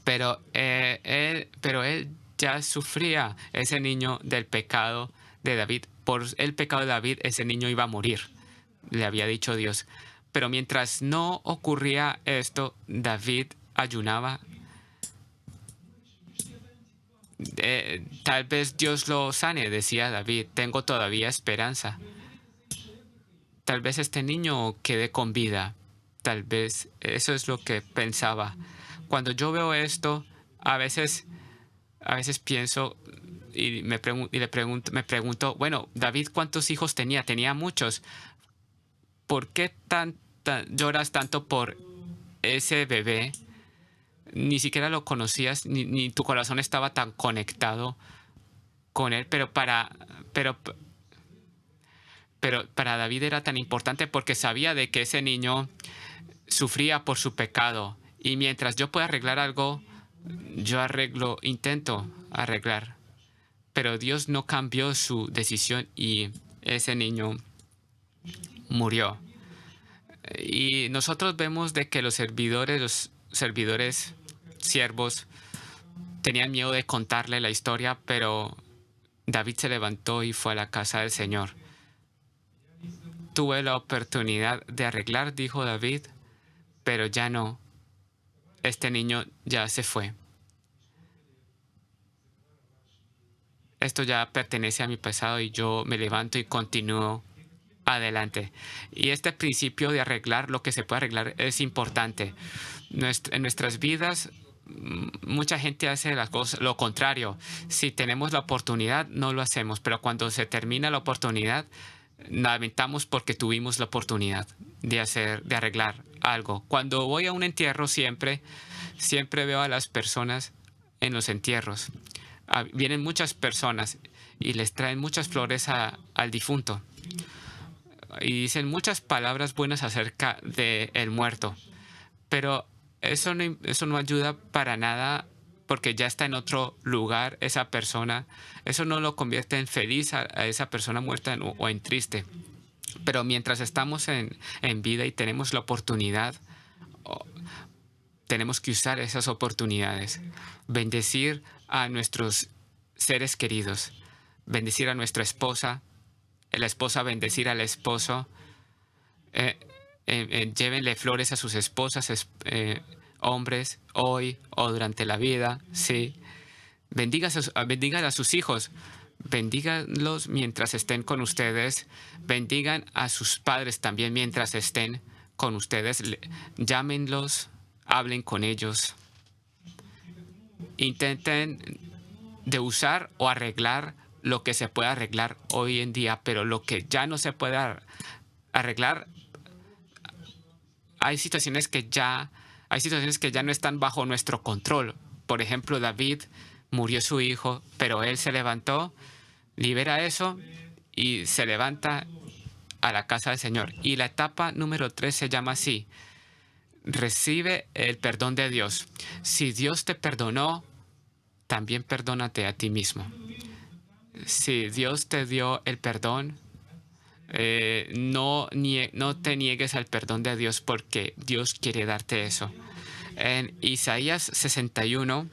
pero él ya sufría, ese niño, del pecado de David. Por el pecado de David, ese niño iba a morir, le había dicho Dios. Pero mientras no ocurría esto, David ayunaba. Tal vez Dios lo sane, decía David, tengo todavía esperanza. Tal vez este niño quede con vida. Tal vez eso es lo que pensaba. Cuando yo veo esto, a veces pienso y me pregunto, bueno, David, ¿cuántos hijos tenía? Tenía muchos. ¿Por qué lloras tanto por ese bebé? Ni siquiera lo conocías, ni tu corazón estaba tan conectado con él, pero para David era tan importante porque sabía de que ese niño sufría por su pecado. Y mientras yo pueda arreglar algo, yo intento arreglar. Pero Dios no cambió su decisión y ese niño murió. Y nosotros vemos de que los servidores, siervos, tenían miedo de contarle la historia, pero David se levantó y fue a la casa del Señor. Tuve la oportunidad de arreglar, dijo David, pero ya no. Este niño ya se fue. Esto ya pertenece a mi pasado y yo me levanto y continúo adelante. Y este principio de arreglar lo que se puede arreglar es importante. En nuestras vidas, mucha gente hace las cosas, lo contrario. Si tenemos la oportunidad, no lo hacemos, pero cuando se termina la oportunidad, lamentamos porque tuvimos la oportunidad de arreglar algo. Cuando voy a un entierro, siempre veo a las personas en los entierros. vienen muchas personas y les traen muchas flores al difunto. Y dicen muchas palabras buenas acerca del muerto. Pero eso no ayuda para nada porque ya está en otro lugar esa persona. Eso no lo convierte en feliz a esa persona muerta o en triste. Pero mientras estamos en vida y tenemos la oportunidad, o- tenemos que usar esas oportunidades. Bendecir a nuestros seres queridos. Bendecir a nuestra esposa. La esposa bendecir al esposo. eh, llévenle flores a sus esposas, hombres, hoy o durante la vida, sí. Bendigan a sus hijos, bendíganlos mientras estén con ustedes, bendigan a sus padres también mientras estén con ustedes, llámenlos, hablen con ellos, intenten de usar o arreglar lo que se pueda arreglar hoy en día, pero lo que ya no se pueda arreglar, hay situaciones que ya no están bajo nuestro control. Por ejemplo, David murió su hijo, pero él se levantó, libera eso y se levanta a la casa del Señor. Y la etapa número 3 se llama así: recibe el perdón de Dios. Si Dios te perdonó, también perdónate a ti mismo. Si Dios te dio el perdón, no te niegues al perdón de Dios porque Dios quiere darte eso. En Isaías 61,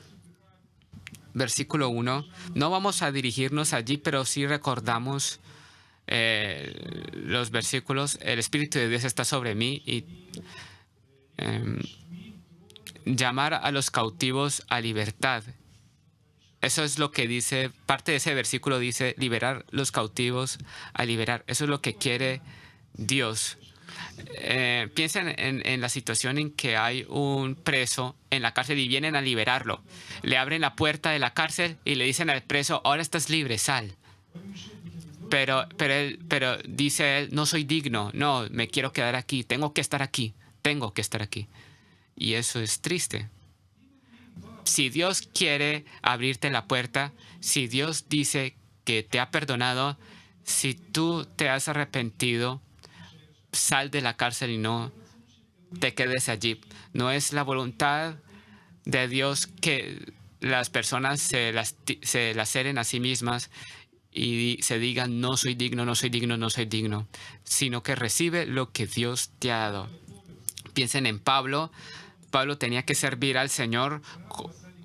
versículo 1, no vamos a dirigirnos allí, pero sí recordamos los versículos. El Espíritu de Dios está sobre mí y em, llamar a los cautivos a libertad. Eso es lo que dice, parte de ese versículo dice, liberar los cautivos a liberar. Eso es lo que quiere Dios. Piensen en la situación en que hay un preso en la cárcel y vienen a liberarlo. Le abren la puerta de la cárcel y le dicen al preso, ahora estás libre, sal. Pero dice él, no soy digno, no, me quiero quedar aquí, tengo que estar aquí, tengo que estar aquí. Y eso es triste. Si Dios quiere abrirte la puerta, si Dios dice que te ha perdonado, si tú te has arrepentido, sal de la cárcel y no te quedes allí. No es la voluntad de Dios que las personas se laceren a sí mismas y se digan, no soy digno, no soy digno, no soy digno, sino que recibe lo que Dios te ha dado. Piensen en Pablo. Pablo tenía que servir al Señor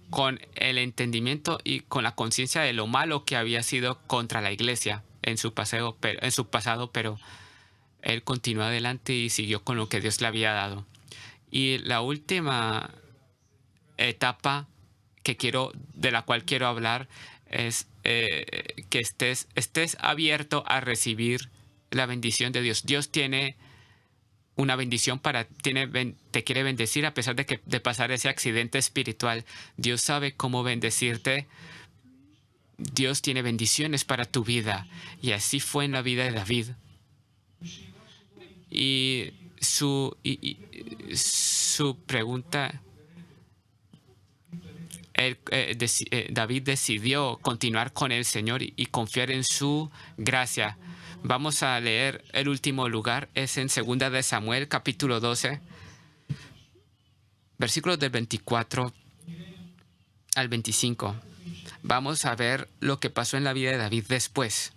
con el entendimiento y con la conciencia de lo malo que había sido contra la iglesia en su pasado, pero él continuó adelante y siguió con lo que Dios le había dado. Y la última etapa de la cual quiero hablar es que estés abierto a recibir la bendición de Dios. Dios tiene una bendición te quiere bendecir a pesar de pasar ese accidente espiritual. Dios sabe cómo bendecirte. Dios tiene bendiciones para tu vida. Y así fue en la vida de David. Y su pregunta, David decidió continuar con el Señor y confiar en su gracia. Vamos a leer el último lugar, es en 2 de Samuel, capítulo 12, versículos del 24 al 25. Vamos a ver lo que pasó en la vida de David después.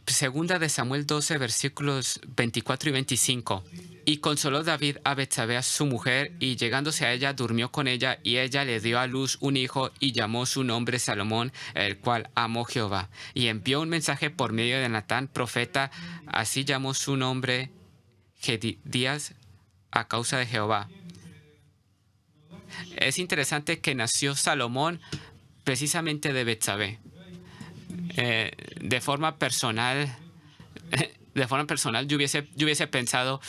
Segunda de Samuel 12, versículos 24 y 25. Y consoló David a Betsabé, su mujer, y llegándose a ella, durmió con ella, y ella le dio a luz un hijo, y llamó su nombre Salomón, el cual amó Jehová. Y envió un mensaje por medio de Natán, profeta, así llamó su nombre Jedidías, a causa de Jehová. Es interesante que nació Salomón precisamente de Betsabé. De forma personal, yo hubiese pensado,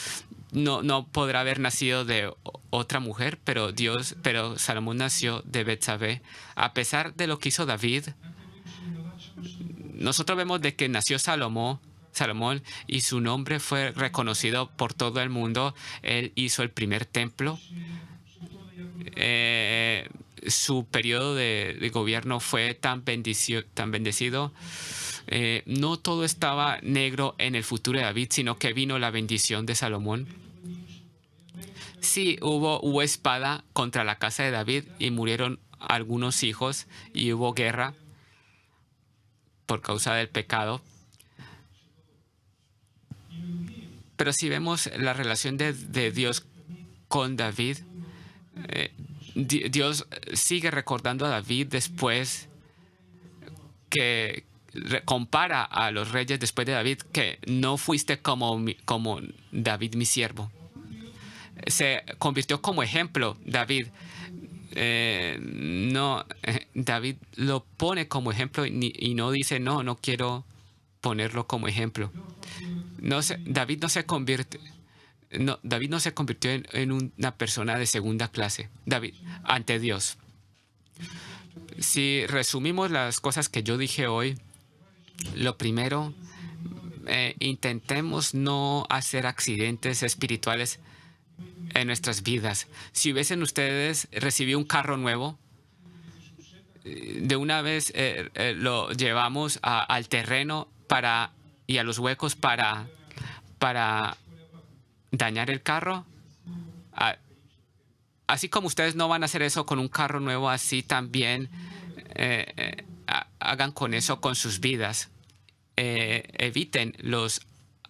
no podrá haber nacido de otra mujer, pero Salomón nació de Betsabé. A pesar de lo que hizo David, nosotros vemos de que nació Salomón y su nombre fue reconocido por todo el mundo. Él hizo el primer templo. su periodo de gobierno fue tan bendecido. No todo estaba negro en el futuro de David, sino que vino la bendición de Salomón. Sí, hubo espada contra la casa de David y murieron algunos hijos y hubo guerra por causa del pecado. Pero si vemos la relación de Dios con David, Dios sigue recordando a David después que compara a los reyes después de David, que no fuiste como David mi siervo. Se convirtió como ejemplo David. David lo pone como ejemplo y no dice, no quiero ponerlo como ejemplo. David no se convirtió en una persona de segunda clase, David, ante Dios. Si resumimos las cosas que yo dije hoy, lo primero, intentemos no hacer accidentes espirituales en nuestras vidas. Si hubiesen ustedes recibido un carro nuevo, de una vez lo llevamos al terreno y a los huecos para dañar el carro. Así como ustedes no van a hacer eso con un carro nuevo, así también hagan con eso con sus vidas. Eviten los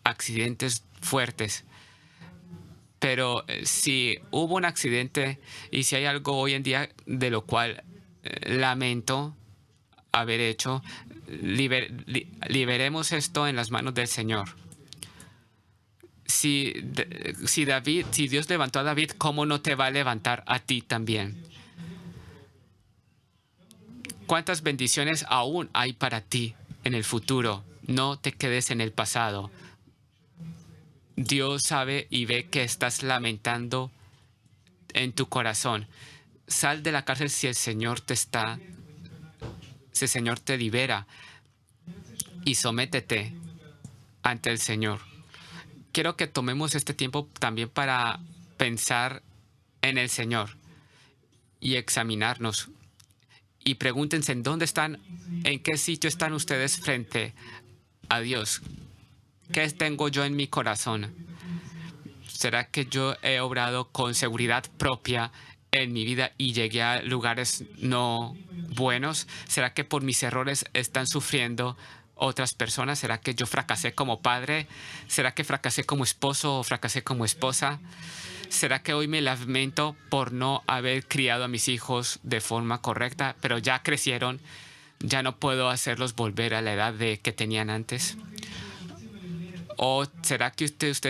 accidentes fuertes. Pero si hubo un accidente y si hay algo hoy en día de lo cual lamento haber hecho, liberemos esto en las manos del Señor. Si Dios levantó a David, ¿cómo no te va a levantar a ti también? ¿Cuántas bendiciones aún hay para ti en el futuro? No te quedes en el pasado. Dios sabe y ve que estás lamentando en tu corazón. Sal de la cárcel si el Señor te libera, y sométete ante el Señor. Quiero que tomemos este tiempo también para pensar en el Señor y examinarnos. Y pregúntense en dónde están, en qué sitio están ustedes frente a Dios. ¿Qué tengo yo en mi corazón? ¿Será que yo he obrado con seguridad propia en mi vida y llegué a lugares no buenos? ¿Será que por mis errores están sufriendo otras personas? ¿Será que yo fracasé como padre? ¿Será que fracasé como esposo o fracasé como esposa? ¿Será que hoy me lamento por no haber criado a mis hijos de forma correcta, pero ya crecieron, ya no puedo hacerlos volver a la edad que tenían antes? ¿O será que ustedes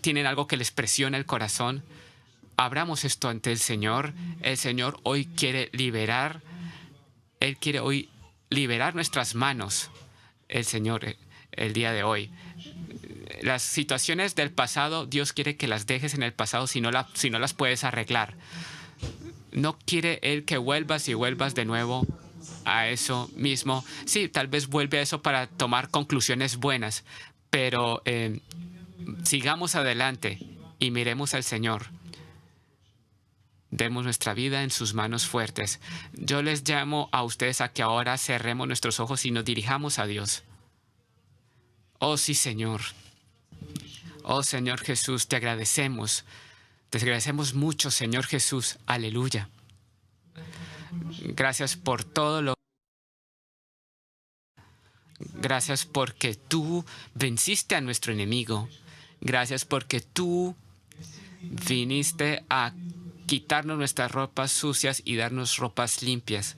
tienen algo que les presiona el corazón? Abramos esto ante el Señor. El Señor hoy quiere liberar. Él quiere hoy liberar nuestras manos. El Señor, el día de hoy. Las situaciones del pasado, Dios quiere que las dejes en el pasado si no las puedes arreglar. No quiere Él que vuelvas y vuelvas de nuevo a eso mismo. Sí, tal vez vuelve a eso para tomar conclusiones buenas, pero sigamos adelante y miremos al Señor. Demos nuestra vida en sus manos fuertes. Yo les llamo a ustedes a que ahora cerremos nuestros ojos y nos dirijamos a Dios. Oh sí, Señor. Oh Señor Jesús, te agradecemos. Te agradecemos mucho, Señor Jesús. Aleluya. Gracias por todo lo. Gracias porque tú venciste a nuestro enemigo. Gracias porque tú viniste a quitarnos nuestras ropas sucias y darnos ropas limpias.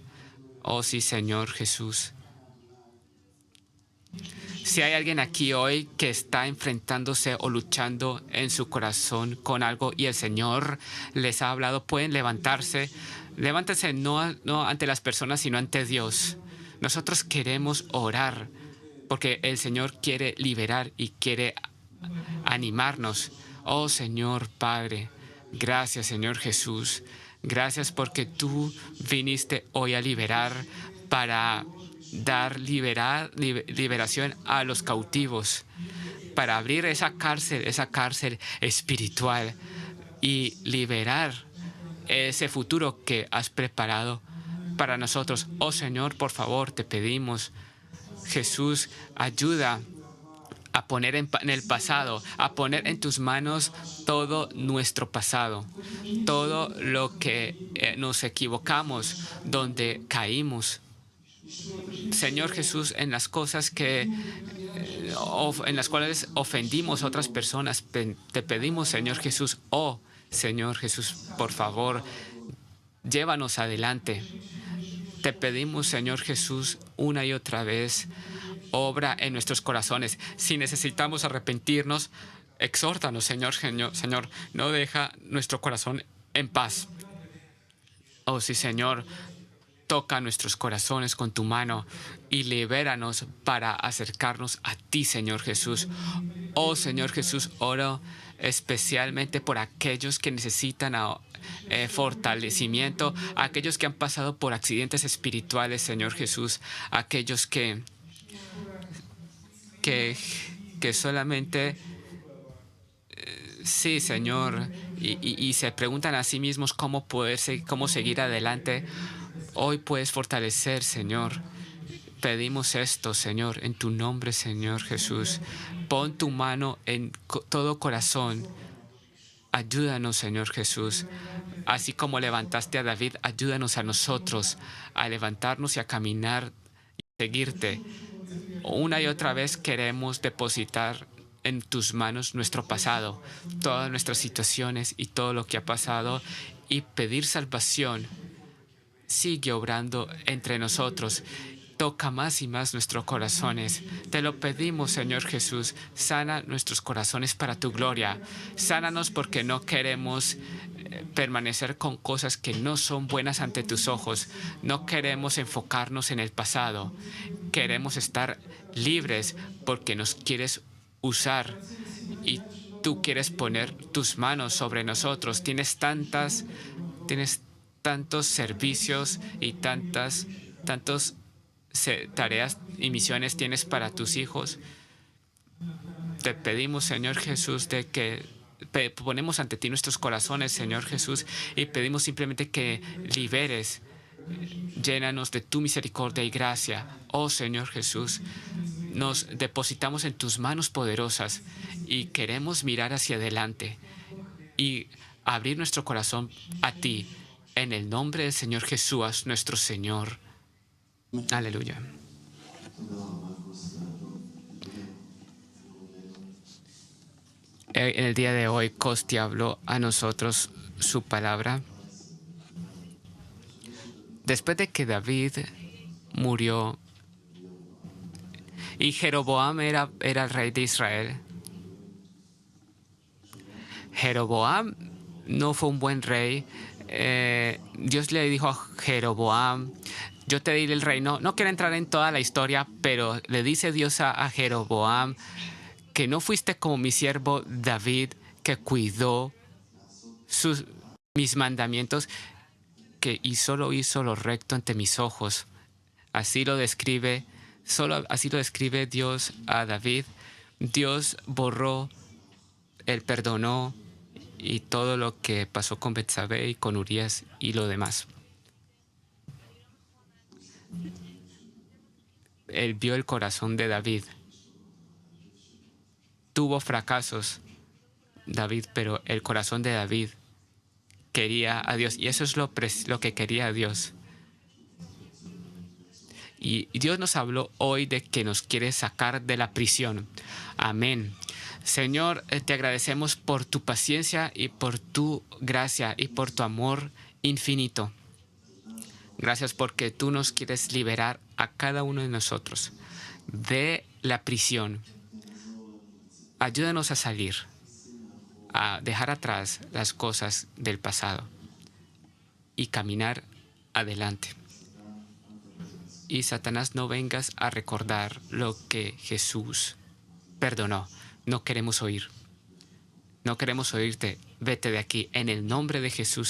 Oh sí, Señor Jesús. Si hay alguien aquí hoy que está enfrentándose o luchando en su corazón con algo y el Señor les ha hablado, pueden levantarse. Levántense no ante las personas, sino ante Dios. Nosotros queremos orar porque el Señor quiere liberar y quiere animarnos. Oh Señor Padre, gracias Señor Jesús. Gracias porque tú viniste hoy a liberar para dar liberación a los cautivos, para abrir esa cárcel espiritual y liberar ese futuro que has preparado para nosotros. Oh Señor, por favor, te pedimos, Jesús, ayuda a poner en el pasado, a poner en tus manos todo nuestro pasado, todo lo que nos equivocamos, donde caímos. Señor Jesús, en las cosas en las cuales ofendimos a otras personas, te pedimos, Señor Jesús, oh Señor Jesús, por favor, llévanos adelante. Te pedimos, Señor Jesús, una y otra vez, obra en nuestros corazones. Si necesitamos arrepentirnos, exhórtanos, Señor, Señor, no deja nuestro corazón en paz. Oh sí, Señor, toca nuestros corazones con tu mano y libéranos para acercarnos a ti, Señor Jesús. Oh Señor Jesús, oro especialmente por aquellos que necesitan fortalecimiento, aquellos que han pasado por accidentes espirituales, Señor Jesús, aquellos que solamente, sí, Señor, y se preguntan a sí mismos cómo seguir adelante. Hoy puedes fortalecer, Señor. Pedimos esto, Señor, en tu nombre, Señor Jesús. Pon tu mano en todo corazón. Ayúdanos, Señor Jesús. Así como levantaste a David, ayúdanos a nosotros a levantarnos y a caminar y seguirte. Una y otra vez queremos depositar en tus manos nuestro pasado, todas nuestras situaciones y todo lo que ha pasado, y pedir salvación. Sigue obrando entre nosotros. Toca más y más nuestros corazones. Te lo pedimos, Señor Jesús. Sana nuestros corazones para tu gloria. Sánanos porque no queremos permanecer con cosas que no son buenas ante tus ojos. No queremos enfocarnos en el pasado. Queremos estar libres porque nos quieres usar y tú quieres poner tus manos sobre nosotros. Tienes tantos servicios y tantas tareas y misiones tienes para tus hijos. Te pedimos, Señor Jesús, de que ponemos ante ti nuestros corazones, Señor Jesús, y pedimos simplemente que liberes. Llénanos de tu misericordia y gracia. Oh Señor Jesús, nos depositamos en tus manos poderosas y queremos mirar hacia adelante y abrir nuestro corazón a ti. En el nombre del Señor Jesús, nuestro Señor. Aleluya. En el día de hoy, Costi habló a nosotros su palabra. Después de que David murió y Jeroboam era el rey de Israel, Jeroboam no fue un buen rey. Dios le dijo a Jeroboam: yo te diré el reino. No quiero entrar en toda la historia, pero le dice Dios a Jeroboam que no fuiste como mi siervo David, que cuidó mis mandamientos, y solo hizo lo recto ante mis ojos. Así lo describe Dios a David. Dios borró, él perdonó, y todo lo que pasó con Betsabé y con Urías y lo demás. Él vio el corazón de David. Tuvo fracasos David, pero el corazón de David quería a Dios, y eso es lo que quería a Dios. Y Dios nos habló hoy de que nos quiere sacar de la prisión. Amén. Señor, te agradecemos por tu paciencia y por tu gracia y por tu amor infinito. Gracias porque tú nos quieres liberar a cada uno de nosotros de la prisión. Ayúdanos a salir, a dejar atrás las cosas del pasado y caminar adelante. Y Satanás, no vengas a recordar lo que Jesús perdonó. No queremos oír. No queremos oírte. Vete de aquí en el nombre de Jesús.